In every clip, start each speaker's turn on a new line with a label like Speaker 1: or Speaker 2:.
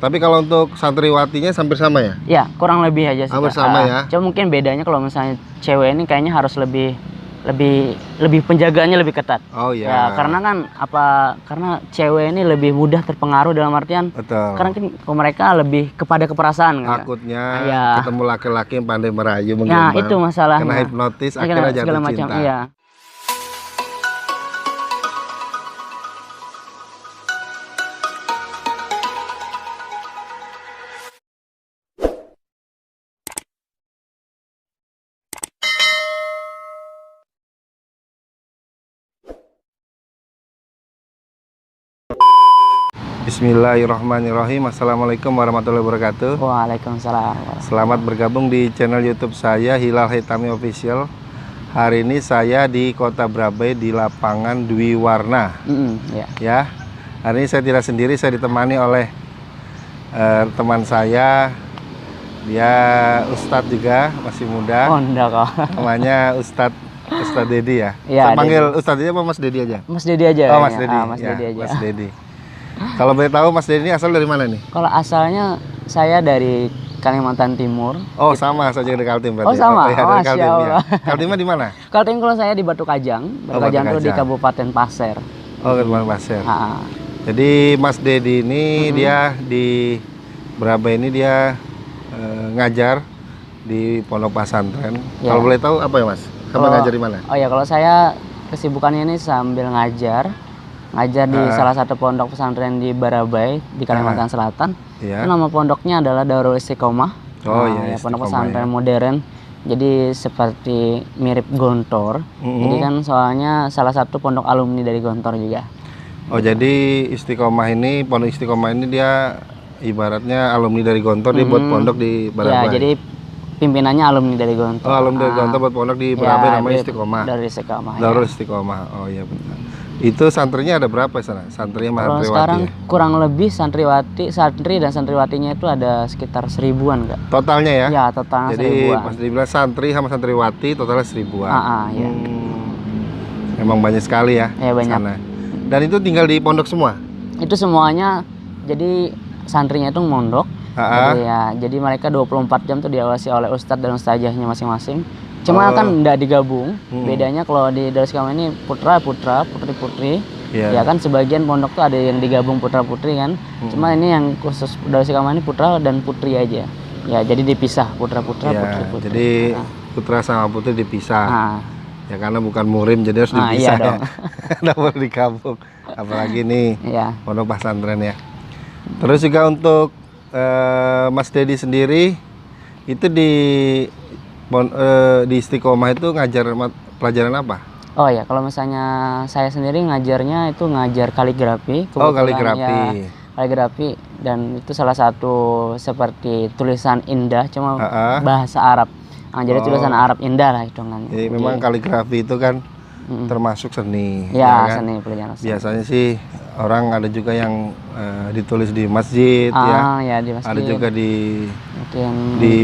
Speaker 1: Tapi kalau untuk santriwatinya hampir sama ya?
Speaker 2: Ya, kurang lebih aja sih.
Speaker 1: Hampir sama ya.
Speaker 2: Cuma mungkin bedanya kalau misalnya cewek ini kayaknya harus lebih penjagaannya lebih ketat.
Speaker 1: Oh iya.
Speaker 2: Ya, karena kan karena cewek ini lebih mudah terpengaruh dalam artian.
Speaker 1: Betul.
Speaker 2: Karena kan mereka lebih kepada keperasaan kan.
Speaker 1: Takutnya
Speaker 2: ya.
Speaker 1: ketemu laki-laki yang pandai merayu,
Speaker 2: Nah, itu masalahnya.
Speaker 1: Kena hipnotis, akhirnya jatuh
Speaker 2: segala macam,
Speaker 1: cinta.
Speaker 2: Iya.
Speaker 1: Bismillahirrahmanirrahim. Assalamualaikum warahmatullahi wabarakatuh.
Speaker 2: Waalaikumsalam.
Speaker 1: Selamat bergabung di channel YouTube saya, Hilal Hitami Official. Hari ini saya di Kota Brabai di lapangan Dwi Warna. Ya. Hari ini saya tidak sendiri, saya ditemani oleh teman saya. Dia Ustadz juga, masih muda.
Speaker 2: Oh, enggak kok.
Speaker 1: Namanya Ustadz Dedi ya.
Speaker 2: Iya,
Speaker 1: saya panggil Ustadz aja apa Mas Dedi aja?
Speaker 2: Mas Dedi aja.
Speaker 1: Oh, Mas Dedi.
Speaker 2: Mas Dedi aja.
Speaker 1: Mas Dedi. Kalau boleh tahu Mas Dedi ini asal dari mana nih?
Speaker 2: Kalau asalnya saya dari Kalimantan Timur.
Speaker 1: Oh, sama saya juga dari Kaltim berarti.
Speaker 2: Oh, sama.
Speaker 1: Ya, dari Kaltim,
Speaker 2: ya.
Speaker 1: Kaltimnya di mana?
Speaker 2: Kaltim kalau saya di Batu Kajang. Batu Kajang itu di Kabupaten Pasir.
Speaker 1: Oh, Kabupaten Pasir. Jadi Mas Dedi ini dia di Brabai ini dia ngajar di pondok pesantren. Ya. Kalau boleh tahu apa ya Mas? Kamu ngajar di mana?
Speaker 2: Oh ya, kalau saya kesibukannya ini sambil ngajar di salah satu pondok pesantren di Brabai di Kalimantan Selatan. Itu nama pondoknya adalah Darul Istiqomah.
Speaker 1: Oh iya,
Speaker 2: pondok pesantren modern. Jadi seperti mirip Gontor. Jadi kan soalnya salah satu pondok alumni dari Gontor juga.
Speaker 1: Oh, jadi Istiqomah ini, pondok Istiqomah ini dia ibaratnya alumni dari Gontor, dia buat pondok di Brabai.
Speaker 2: Ya, jadi pimpinannya alumni dari Gontor.
Speaker 1: Oh, alumni dari Gontor buat pondok di Brabai, namanya Istiqomah.
Speaker 2: Darul Istiqomah.
Speaker 1: Darul Istiqomah. Oh iya benar. Itu santrinya ada berapa sana? Santrinya sama santriwati?
Speaker 2: Sekarang kurang lebih santri dan santriwatinya itu ada sekitar 1000-an, Kak.
Speaker 1: Totalnya ya?
Speaker 2: Ya, totalnya 1000-an.
Speaker 1: Jadi Mas dibilang santri sama santriwati totalnya 1000-an.
Speaker 2: Ya.
Speaker 1: Memang banyak sekali ya?
Speaker 2: Ya, banyak.
Speaker 1: Sana. Dan itu tinggal di pondok semua?
Speaker 2: Itu semuanya, jadi santrinya itu mondok. Jadi mereka 24 jam tuh diawasi oleh ustadz dan ustazahnya masing-masing. Cuma kan enggak digabung. Bedanya kalau di Darul Istiqomah ini putra-putra, putri-putri. Ya kan sebagian pondok tuh ada yang digabung putra-putri kan. Cuma ini yang khusus Darul Istiqomah ini putra dan putri aja. Ya, jadi dipisah putra-putra, putri-putri.
Speaker 1: Jadi putra sama putri dipisah. Ya karena bukan murim jadi harus dipisah.
Speaker 2: Iya dong.
Speaker 1: Nggak boleh digabung. Apalagi nih pondok pesantren ya. Terus juga untuk Mas Dedi sendiri itu di Istiqomah itu ngajar pelajaran apa? Oh
Speaker 2: ya, kalau misalnya saya sendiri ngajarnya itu ngajar kaligrafi.
Speaker 1: Oh, kaligrafi.
Speaker 2: Ya, kaligrafi, dan itu salah satu seperti tulisan indah cuma bahasa Arab. Jadi tulisan Arab indah lah hitungannya.
Speaker 1: Jadi memang kaligrafi itu kan termasuk seni.
Speaker 2: Ya,
Speaker 1: kan?
Speaker 2: seni, pelajaran seni.
Speaker 1: Biasanya sih orang ada juga yang ditulis di masjid
Speaker 2: ya di masjid.
Speaker 1: Ada juga di
Speaker 2: bikin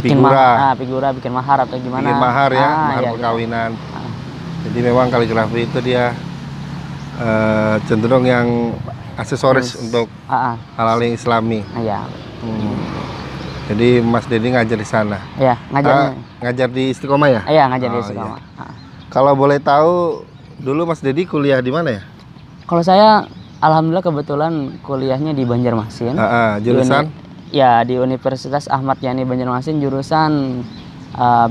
Speaker 1: figura.
Speaker 2: Figura bikin mahar atau gimana.
Speaker 1: Bikin mahar ya, mahar perkawinan. Jadi memang kaligrafi itu dia cenderung yang aksesoris untuk hal-hal yang islami. Jadi Mas Dedi ngajar di sana.
Speaker 2: Iya,
Speaker 1: ngajar di Istiqomah ya?
Speaker 2: Iya, ngajar di Istiqomah. Iya.
Speaker 1: Kalau boleh tahu, dulu Mas Dedi kuliah di mana ya?
Speaker 2: Kalau saya alhamdulillah kebetulan kuliahnya di Banjarmasin.
Speaker 1: Jurusan?
Speaker 2: Di Universitas Ahmad Yani Banjarmasin, jurusan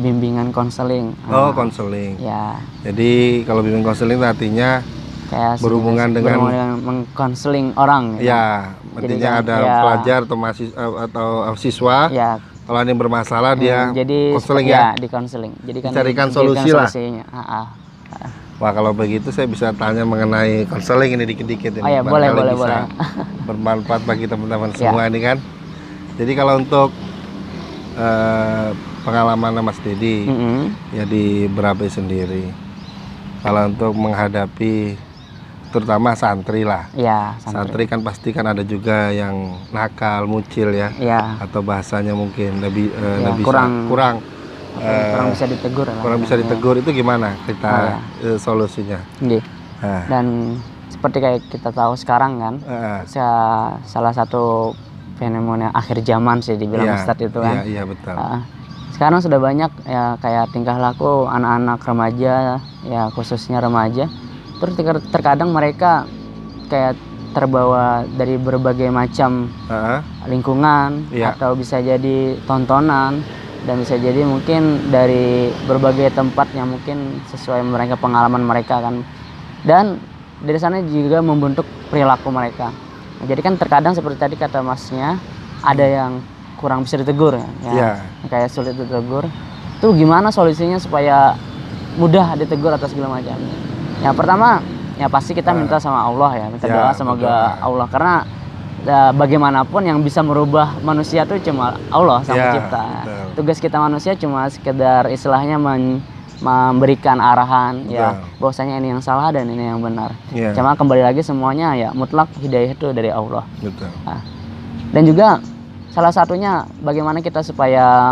Speaker 2: bimbingan konseling.
Speaker 1: Oh, konseling.
Speaker 2: Ya.
Speaker 1: Jadi kalau bimbingan konseling artinya kayak berhubungan dengan
Speaker 2: mengkonseling orang.
Speaker 1: Ya, artinya ada pelajar atau mahasiswa atau siswa. Ya. Kalau ada yang bermasalah dia konseling ya?
Speaker 2: Di konseling. Jadi kan
Speaker 1: carikan solusi lah. Wah, kalau begitu saya bisa tanya mengenai konseling ini dikit-dikit ini.
Speaker 2: Boleh.
Speaker 1: Bermanfaat bagi teman-teman semua ini kan. Jadi kalau untuk pengalaman Mas Dedi ya di Brabai sendiri, kalau untuk menghadapi terutama santri lah.
Speaker 2: Ya,
Speaker 1: santri kan pasti kan ada juga yang nakal, mucil ya. Atau bahasanya mungkin lebih kurang
Speaker 2: bisa ditegur.
Speaker 1: Kurang bisa ditegur itu gimana kita solusinya?
Speaker 2: Dan seperti kayak kita tahu sekarang kan, salah satu fenomena akhir zaman sih dibilang Ustadz itu kan.
Speaker 1: Iya, betul.
Speaker 2: Sekarang sudah banyak ya kayak tingkah laku anak-anak remaja, ya khususnya remaja. Terus terkadang mereka kayak terbawa dari berbagai macam lingkungan, atau bisa jadi tontonan, dan bisa jadi mungkin dari berbagai tempat yang mungkin sesuai mereka pengalaman mereka kan. Dan dari sana juga membentuk perilaku mereka. Nah, jadi kan terkadang seperti tadi kata Masnya, ada yang kurang bisa ditegur ya, kayak sulit ditegur. Itu gimana solusinya supaya mudah ditegur atau segala macam? Ya pertama, ya pasti kita minta sama Allah ya, minta doa semoga Allah, karena bagaimanapun yang bisa merubah manusia itu cuma Allah Sang Pencipta. Tugas kita manusia cuma sekedar istilahnya memberikan arahan ya, bahwasanya ini yang salah dan ini yang benar. Cuma kembali lagi semuanya ya mutlak hidayah itu dari Allah. Nah, dan juga salah satunya bagaimana kita supaya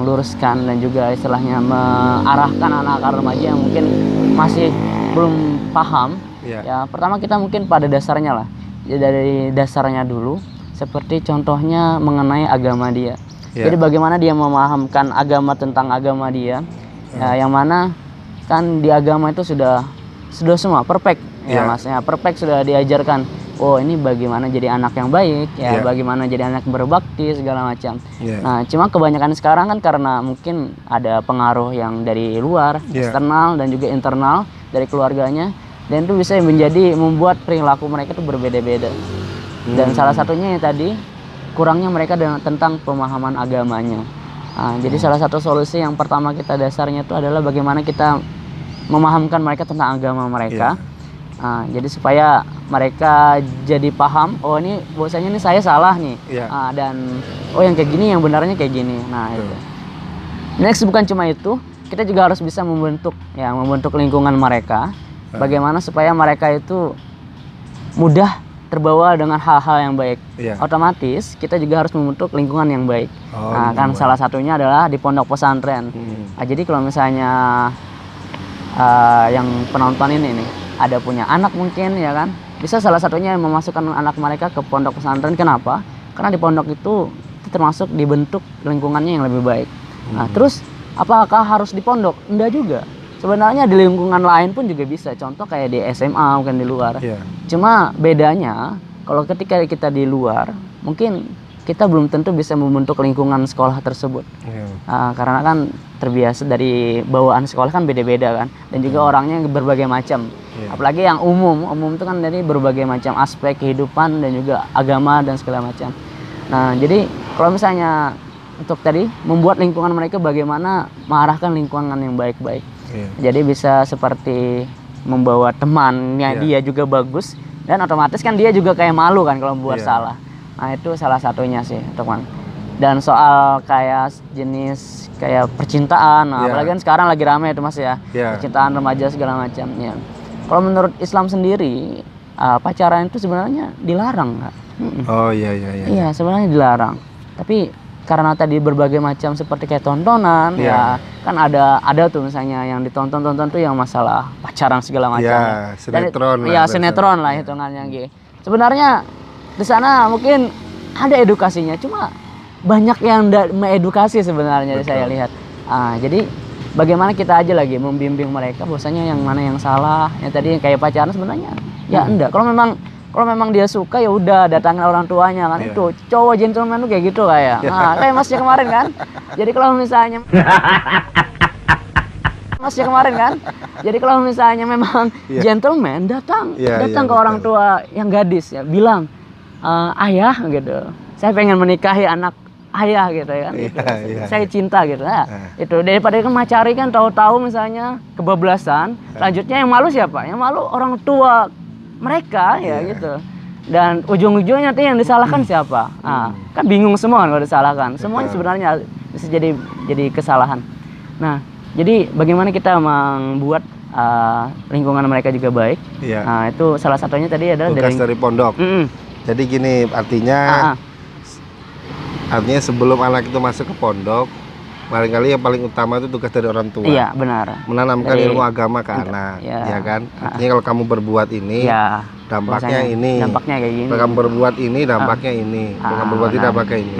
Speaker 2: meluruskan dan juga istilahnya mengarahkan anak-anak remaja yang mungkin masih belum paham. Ya pertama kita mungkin pada dasarnya lah, ya, dari dasarnya dulu, seperti contohnya mengenai agama dia. Jadi bagaimana dia memahamkan agama tentang agama dia. Ya, yang mana kan di agama itu sudah semua perfect ya Masnya, perfect, sudah diajarkan. Oh ini bagaimana jadi anak yang baik ya, bagaimana jadi anak yang berbakti segala macam. Nah cuma kebanyakan sekarang kan karena mungkin ada pengaruh yang dari luar, eksternal dan juga internal dari keluarganya, dan itu bisa membuat perilaku mereka itu berbeda-beda. Dan salah satunya yang tadi kurangnya mereka tentang pemahaman agamanya. Nah, jadi salah satu solusi yang pertama kita dasarnya itu adalah bagaimana kita memahamkan mereka tentang agama mereka. Nah, jadi supaya mereka jadi paham, oh ini bahwasanya ini saya salah nih. Dan oh yang kayak gini yang benarnya kayak gini. Nah, itu. Next bukan cuma itu, kita juga harus bisa membentuk lingkungan mereka. Bagaimana supaya mereka itu mudah terbawa dengan hal-hal yang baik. Otomatis kita juga harus membentuk lingkungan yang baik. Kan salah satunya adalah di pondok pesantren. Nah, jadi kalau misalnya yang penonton ini nih ada punya anak mungkin ya kan, bisa salah satunya memasukkan anak mereka ke pondok pesantren. Kenapa? Karena di pondok itu termasuk dibentuk lingkungannya yang lebih baik. Nah, terus apakah harus di pondok? Enggak juga. Sebenarnya di lingkungan lain pun juga bisa. Contoh kayak di SMA, mungkin di luar. Cuma bedanya kalau ketika kita di luar, mungkin kita belum tentu bisa membentuk lingkungan sekolah tersebut. Karena kan terbiasa dari bawaan sekolah kan beda-beda kan. Dan juga orangnya berbagai macam. Apalagi yang umum itu kan dari berbagai macam aspek kehidupan dan juga agama dan segala macam. Nah jadi kalau misalnya untuk tadi membuat lingkungan mereka bagaimana mengarahkan lingkungan yang baik-baik. Jadi bisa seperti membawa temannya dia juga bagus, dan otomatis kan dia juga kayak malu kan kalau buat salah. Nah itu salah satunya sih teman. Dan soal kayak jenis kayak percintaan, apalagi kan sekarang lagi ramai itu Mas ya, percintaan remaja segala macam. Kalau menurut Islam sendiri pacaran itu sebenarnya dilarang nggak? Iya sebenarnya dilarang. Tapi karena tadi berbagai macam seperti kayak tontonan ya kan ada tuh misalnya yang ditonton tuh yang masalah pacaran segala macam.
Speaker 1: Sinetron.
Speaker 2: Sinetron lah hitungannya gitu. Sebenarnya di sana mungkin ada edukasinya, cuma banyak yang mengedukasi sebenarnya. Saya lihat. Jadi bagaimana kita aja lagi membimbing mereka bahwasanya yang mana yang salah. Yang tadi kayak pacaran sebenarnya ya enggak. Kalau memang dia suka ya udah datangin orang tuanya kan. Itu cowok gentleman tuh kayak gitu kayak. Nah, kayak Masnya kemarin kan. Jadi kalau misalnya Jadi kalau misalnya memang gentleman datang ke orang tua yang gadis ya, bilang ayah gitu. Saya pengen menikahi anak ayah gitu ya kan. Saya cinta gitu. Nah, itu daripada kan macari kan tahu-tahu misalnya kebablasan, selanjutnya yang malu siapa? Yang malu orang tua mereka ya gitu. Dan ujung-ujungnya nanti yang disalahkan siapa? Kan bingung semua kan kalau disalahkan. Semuanya sebenarnya bisa jadi kesalahan. Nah, jadi bagaimana kita membuat lingkungan mereka juga baik? Nah, itu salah satunya tadi adalah
Speaker 1: dari pondok. Jadi gini, artinya sebelum anak itu masuk ke pondok, barangkali yang paling utama itu tugas dari orang tua.
Speaker 2: Iya, benar.
Speaker 1: Menanamkan ilmu agama ke anak, ya kan? Artinya kalau kamu berbuat ini, dampaknya ini.
Speaker 2: Dampaknya kayak gini.
Speaker 1: Kalau kamu berbuat ini, dampaknya ini. Kalau kamu berbuat ini, dampaknya ini.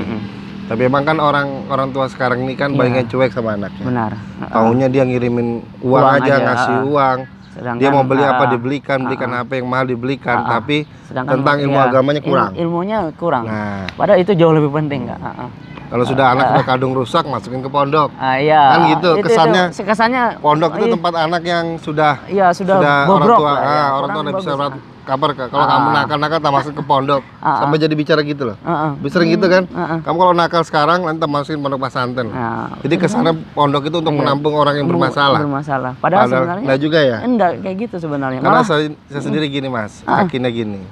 Speaker 1: Tapi emang kan orang tua sekarang ini kan banyak yang cuek sama anaknya.
Speaker 2: Benar.
Speaker 1: Taunya dia ngirimin uang aja, ngasih uang. Sedangkan, dia mau beli apa dibelikan, belikan apa yang mahal dibelikan, tapi tentang ilmu agamanya kurang.
Speaker 2: Ilmunya kurang. Nah, padahal itu jauh lebih penting, Kak.
Speaker 1: Kalau sudah anak udah kadung rusak, masukin ke pondok.
Speaker 2: Iya.
Speaker 1: Kan gitu, kesannya pondok itu
Speaker 2: iya.
Speaker 1: tempat anak yang sudah
Speaker 2: bobrok
Speaker 1: orang tua, orang tua udah bisa kabar. Kalau kamu nakal-nakal tak masuk ke pondok, sampai jadi bicara gitu loh. Sering gitu kan? Kamu kalau nakal sekarang, nanti masukin pondok pesantren. Jadi kesana pondok itu untuk menampung orang yang bermasalah.
Speaker 2: Padahal sebenarnya
Speaker 1: enggak juga ya?
Speaker 2: Enggak kayak gitu sebenarnya.
Speaker 1: Karena saya sendiri gini Mas, yakinnya gini.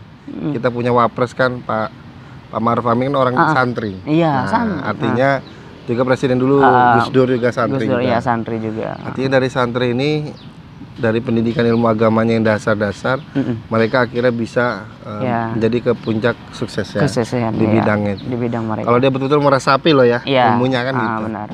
Speaker 1: Kita punya wapres kan Pak Ma'ruf Amin kan orang santri.
Speaker 2: Iya,
Speaker 1: artinya juga presiden dulu Gus Dur juga santri.
Speaker 2: Gus Dur iya santri juga.
Speaker 1: Artinya dari santri ini, dari pendidikan ilmu agamanya yang dasar-dasar, mereka akhirnya bisa menjadi ke puncak suksesnya di bidangnya. Di bidang mereka. Kalau dia betul-betul meresapi loh ya, ilmunya kan gitu.
Speaker 2: Benar.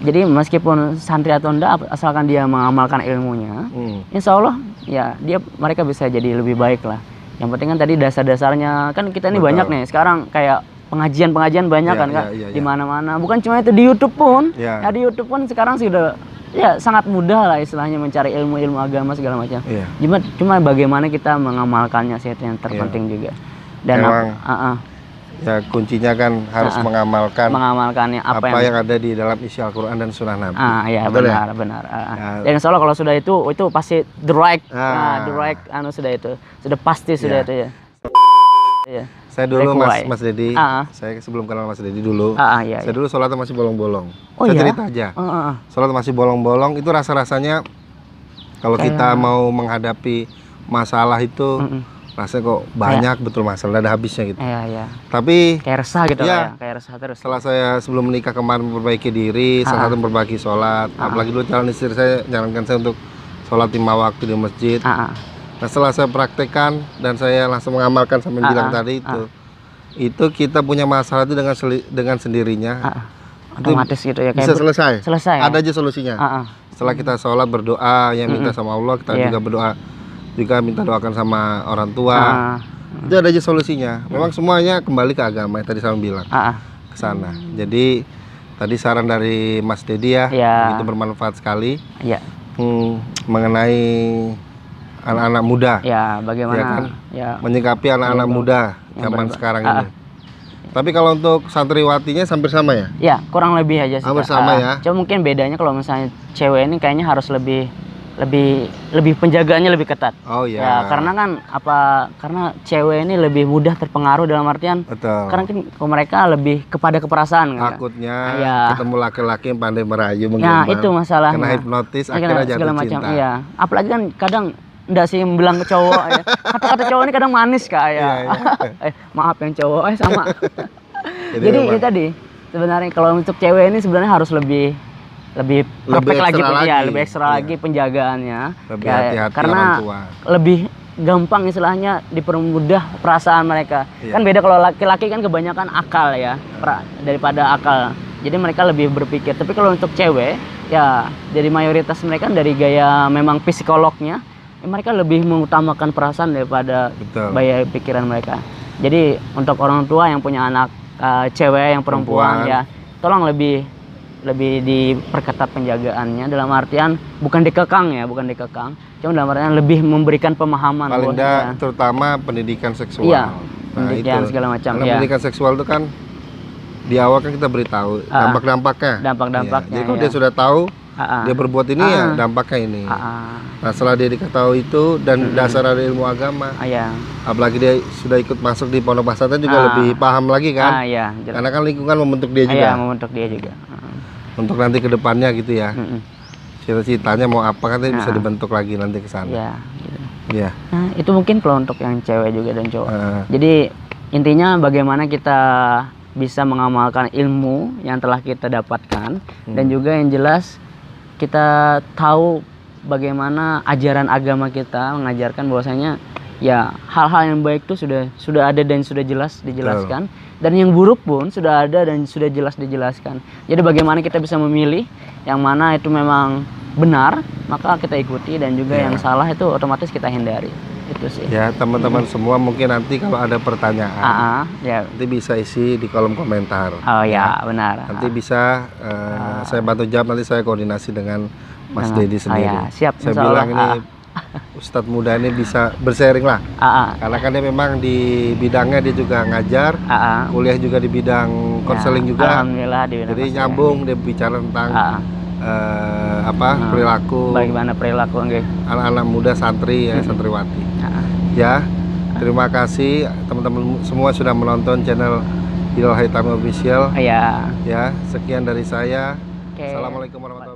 Speaker 2: Jadi meskipun santri atau enggak, asalkan dia mengamalkan ilmunya, insya Allah ya mereka bisa jadi lebih baik lah. Yang penting kan tadi dasar-dasarnya, kan kita ini banyak nih sekarang kayak pengajian banyak kan Kak, di mana-mana. Bukan cuma itu, di YouTube pun, di YouTube pun sekarang sudah sangat mudah lah istilahnya mencari ilmu agama segala macam. Cuma bagaimana kita mengamalkannya sih itu yang terpenting juga. Dan
Speaker 1: ya kuncinya kan harus
Speaker 2: mengamalkannya apa
Speaker 1: yang ada di dalam isi Al-Qur'an dan Sunnah Nabi.
Speaker 2: Iya benar. Dan insya Allah kalau sudah itu pasti the right sudah itu. Sudah pasti sudah itu ya.
Speaker 1: Saya dulu Mas Dedi, saya sebelum kenal Mas Dedi dulu, saya dulu sholatnya masih bolong-bolong. Saya cerita aja, sholat masih bolong-bolong itu rasa-rasanya kalau kita mau menghadapi masalah itu rasanya kok banyak betul masalah, ada habisnya gitu. Tapi
Speaker 2: kayak resah gitu kayak resah terus.
Speaker 1: Setelah saya sebelum menikah kemarin memperbaiki diri, salah satu memperbaiki sholat, apalagi dulu calon istri saya jalankan saya untuk sholat 5 waktu di masjid. Nah setelah saya praktekkan dan saya langsung mengamalkan sampai bilang tadi itu kita punya masalah itu dengan sendirinya
Speaker 2: otomatis gitu ya,
Speaker 1: bisa selesai ada aja solusinya. Setelah kita sholat berdoa minta sama Allah, kita juga berdoa, juga minta doakan sama orang tua, itu ada aja solusinya. Memang semuanya kembali ke agama yang tadi saya bilang ke sana. Jadi tadi saran dari Mas Dedi itu bermanfaat sekali mengenai anak-anak muda, bagaimana menyikapi anak-anak muda zaman sekarang ini. Tapi kalau untuk santriwatinya hampir sama ya? Ya,
Speaker 2: kurang lebih aja sih.
Speaker 1: Hampir sama ya.
Speaker 2: Cuma mungkin bedanya kalau misalnya cewek ini kayaknya harus lebih penjagaannya lebih ketat.
Speaker 1: Oh iya.
Speaker 2: Ya, karena kan karena cewek ini lebih mudah terpengaruh dalam artian.
Speaker 1: Betul.
Speaker 2: Karena kan mereka lebih kepada keperasaan.
Speaker 1: Takutnya ketemu laki-laki yang pandai merayu, menggembang.
Speaker 2: Itu masalahnya.
Speaker 1: Kena hipnotis, akhirnya jatuh cinta.
Speaker 2: Iya. Apalagi kan kadang enggak sih bilang ke cowok kata-kata cowok ini kadang manis Kak maaf yang cowok sama. Jadi itu tadi sebenarnya kalau untuk cewek ini sebenarnya harus lebih perfect lagi, lebih ekstra lagi penjagaannya,
Speaker 1: lebih hati-hati
Speaker 2: karena
Speaker 1: orang tua.
Speaker 2: Lebih gampang istilahnya dipermudah perasaan mereka. Kan beda kalau laki-laki kan kebanyakan akal daripada akal. Jadi mereka lebih berpikir. Tapi kalau untuk cewek ya dari mayoritas mereka dari gaya memang psikolognya, mereka lebih mengutamakan perasaan daripada gaya pikiran mereka. Jadi untuk orang tua yang punya anak cewek yang perempuan ya tolong lebih diperketat penjagaannya, dalam artian bukan dikekang, cuma dalam artian lebih memberikan pemahaman
Speaker 1: paling tidak terutama pendidikan seksual.
Speaker 2: Pendidikan segala macam.
Speaker 1: Pendidikan seksual itu kan di awal kan kita beritahu dampak-dampaknya. Jadi kalau dia sudah tahu dia berbuat ini dampaknya ini. Nah setelah dia diketahui itu dan dasar dari ilmu agama, apalagi dia sudah ikut masuk di pondok pesantren juga lebih paham lagi kan. Karena kan lingkungan membentuk dia juga. Untuk nanti ke depannya gitu ya. Cita-citanya mau apa kan bisa dibentuk lagi nanti ke sana. Nah, itu mungkin kalau untuk yang cewek juga dan cowok. Jadi intinya bagaimana kita bisa mengamalkan ilmu yang telah kita dapatkan dan juga yang jelas kita tahu bagaimana ajaran agama kita mengajarkan bahwasanya ya hal-hal yang baik itu sudah ada dan sudah jelas dijelaskan.
Speaker 2: Dan yang buruk pun sudah ada dan sudah jelas dijelaskan. Jadi bagaimana kita bisa memilih yang mana itu memang benar, maka kita ikuti, dan juga yang salah itu otomatis kita hindari. Itu sih.
Speaker 1: Ya, teman-teman semua mungkin nanti kalau ada pertanyaan, nanti bisa isi di kolom komentar.
Speaker 2: Oh ya, benar.
Speaker 1: Nanti bisa saya bantu jawab, nanti saya koordinasi dengan Mas Dedi sendiri.
Speaker 2: Siap.
Speaker 1: Saya bilang ini Ustadz muda ini bisa bersharing lah. Karena kan dia memang di bidangnya dia juga ngajar, kuliah juga di bidang konseling juga.
Speaker 2: Alhamdulillah di bidang
Speaker 1: jadi nyambung dia bicara tentang perilaku.
Speaker 2: Bagaimana perilaku
Speaker 1: anak-anak muda santri ya, santriwati. Ya, terima kasih teman-teman semua sudah menonton channel Hilal Haitami Official. Ya, sekian dari saya. Assalamualaikum warahmatullahi wabarakatuh.